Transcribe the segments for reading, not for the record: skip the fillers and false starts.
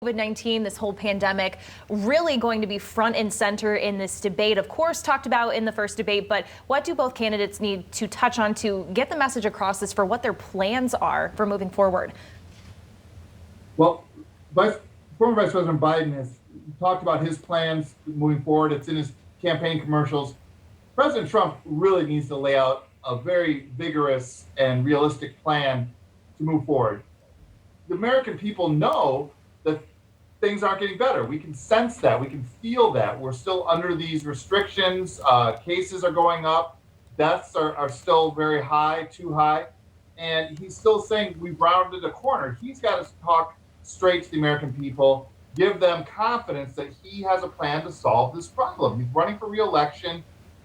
COVID-19, this whole pandemic, really going to be front and center in this debate. Of course, talked about in the first debate, but what do both candidates need to touch on to get the message across as for what their plans are for moving forward? Well, former Vice President Biden has talked about his plans moving forward. It's in his campaign commercials. President Trump really needs to lay out a very vigorous and realistic plan to move forward. The American people know that things aren't getting better. We can sense that. We can feel that. We're still under these restrictions. Cases are going up. Deaths are still very high, too high. And he's still saying we've rounded a corner. He's got to talk straight to the American people, give them confidence that he has a plan to solve this problem. He's running for re-election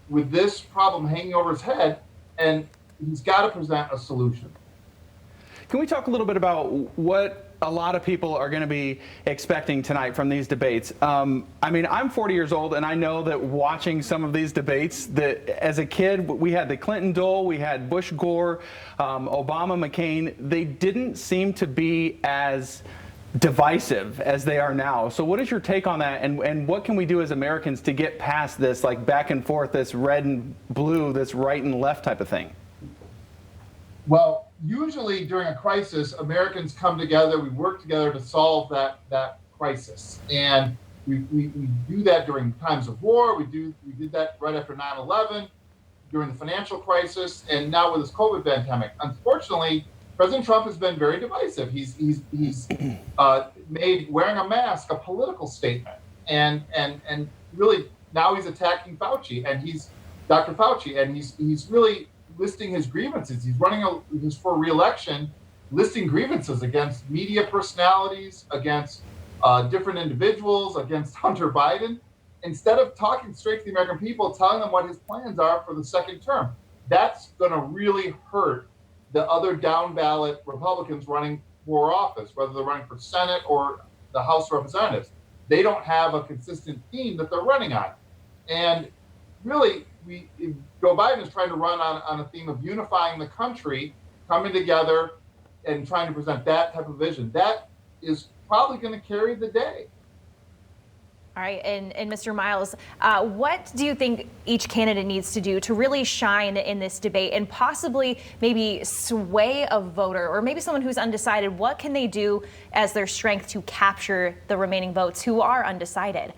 with this problem hanging over his head, and he's got to present a solution. Can we talk a little bit about what a lot of people are going to be expecting tonight from these debates? I mean, I'm 40 years old, and I know that watching some of these debates, that as a kid, we had the Clinton-Dole, we had Bush-Gore, Obama-McCain. They didn't seem to be as divisive as they are now. So what is your take on that, and what can we do as Americans to get past this, like, back and forth, this red and blue, this right and left type of thing? Well, usually during a crisis, Americans come together, we work together to solve that crisis. And we do that during times of war. We did that right after 9/11, during the financial crisis, and now with this COVID pandemic. Unfortunately, President Trump has been very divisive. He's made wearing a mask a political statement. And really now he's attacking Fauci, and he's Dr. Fauci, and he's really listing his grievances. He's running for re-election, listing grievances against media personalities, against different individuals, against Hunter Biden, instead of talking straight to the American people, telling them what his plans are for the second term. That's going to really hurt the other down ballot Republicans running for office, whether they're running for Senate or the House of Representatives. They don't have a consistent theme that they're running on. And really, Joe Biden is trying to run on a theme of unifying the country, coming together and trying to present that type of vision. That is probably going to carry the day. All right, and Mr. Miles, what do you think each candidate needs to do to really shine in this debate and possibly maybe sway a voter or maybe someone who's undecided? What can they do as their strength to capture the remaining votes who are undecided?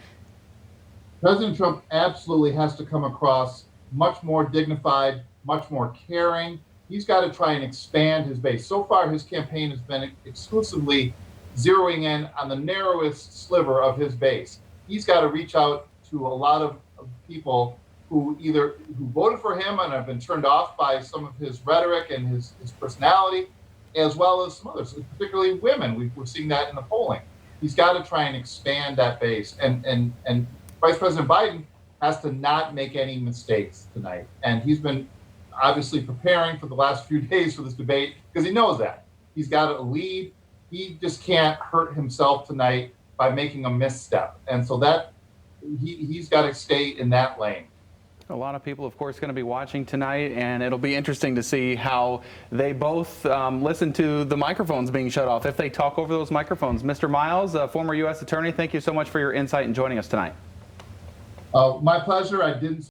President Trump absolutely has to come across much more dignified, much more caring. He's got to try and expand his base. So far, his campaign has been exclusively zeroing in on the narrowest sliver of his base. He's got to reach out to a lot of people who voted for him and have been turned off by some of his rhetoric and his personality, as well as some others, particularly women. We're seeing that in the polling. He's got to try and expand that base. And Vice President Biden has to not make any mistakes tonight. And he's been obviously preparing for the last few days for this debate because he knows that. He's got a lead. He just can't hurt himself tonight by making a misstep. And so that he's got to stay in that lane. A lot of people, of course, going to be watching tonight, and it'll be interesting to see how they both listen to the microphones being shut off, if they talk over those microphones. Mr. Miles, a former U.S. attorney, thank you so much for your insight and joining us tonight. My pleasure. I didn't